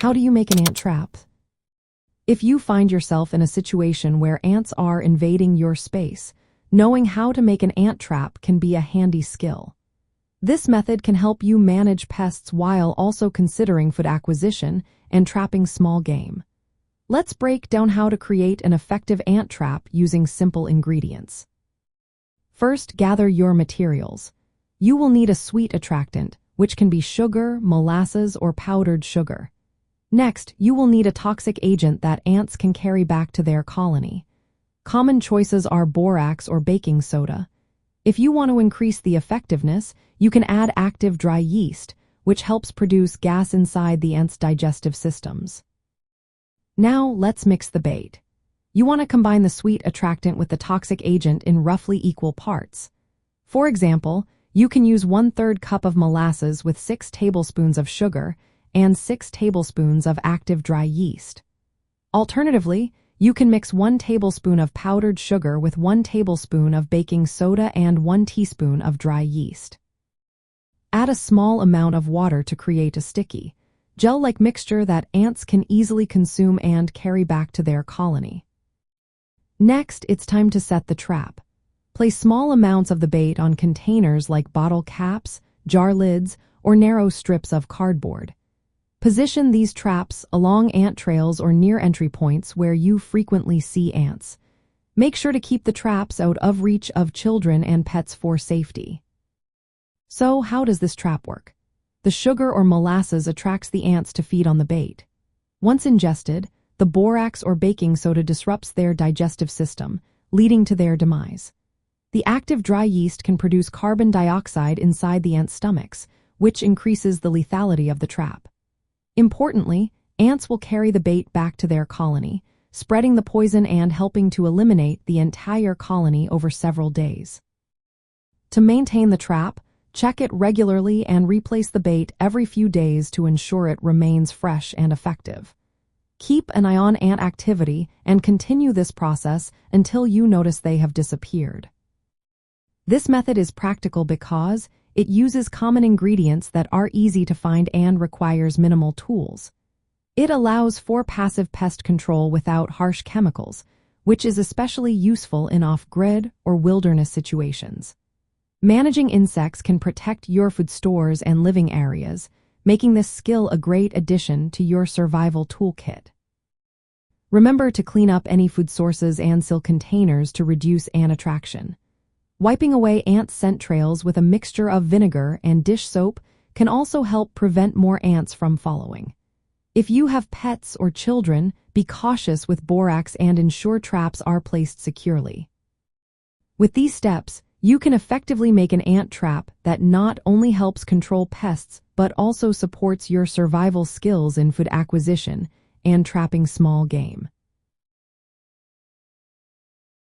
How do you make an ant trap? If you find yourself in a situation where ants are invading your space, knowing how to make an ant trap can be a handy skill. This method can help you manage pests while also considering food acquisition and trapping small game. Let's break down how to create an effective ant trap using simple ingredients. First, gather your materials. You will need a sweet attractant, which can be sugar, molasses, or powdered sugar. Next, you will need a toxic agent that ants can carry back to their colony. Common choices are borax or baking soda. If you want to increase the effectiveness, you can add active dry yeast, which helps produce gas inside the ants' digestive systems. Now, let's mix the bait. You want to combine the sweet attractant with the toxic agent in roughly equal parts. For example, you can use 1/3 cup of molasses with 6 tablespoons of sugar and 6 tablespoons of active dry yeast. Alternatively, you can mix 1 tablespoon of powdered sugar with 1 tablespoon of baking soda and 1 teaspoon of dry yeast. Add a small amount of water to create a sticky, gel-like mixture that ants can easily consume and carry back to their colony. Next, it's time to set the trap. Place small amounts of the bait on containers like bottle caps, jar lids, or narrow strips of cardboard. Position these traps along ant trails or near entry points where you frequently see ants. Make sure to keep the traps out of reach of children and pets for safety. So, how does this trap work? The sugar or molasses attracts the ants to feed on the bait. Once ingested, the borax or baking soda disrupts their digestive system, leading to their demise. The active dry yeast can produce carbon dioxide inside the ants' stomachs, which increases the lethality of the trap. Importantly, ants will carry the bait back to their colony, spreading the poison and helping to eliminate the entire colony over several days. To maintain the trap, check it regularly and replace the bait every few days to ensure it remains fresh and effective. Keep an eye on ant activity and continue this process until you notice they have disappeared. This method is practical because it uses common ingredients that are easy to find and requires minimal tools. It allows for passive pest control without harsh chemicals, which is especially useful in off-grid or wilderness situations. Managing insects can protect your food stores and living areas, making this skill a great addition to your survival toolkit. Remember to clean up any food sources and seal containers to reduce ant attraction. Wiping away ant scent trails with a mixture of vinegar and dish soap can also help prevent more ants from following. If you have pets or children, be cautious with borax and ensure traps are placed securely. With these steps, you can effectively make an ant trap that not only helps control pests but also supports your survival skills in food acquisition and trapping small game.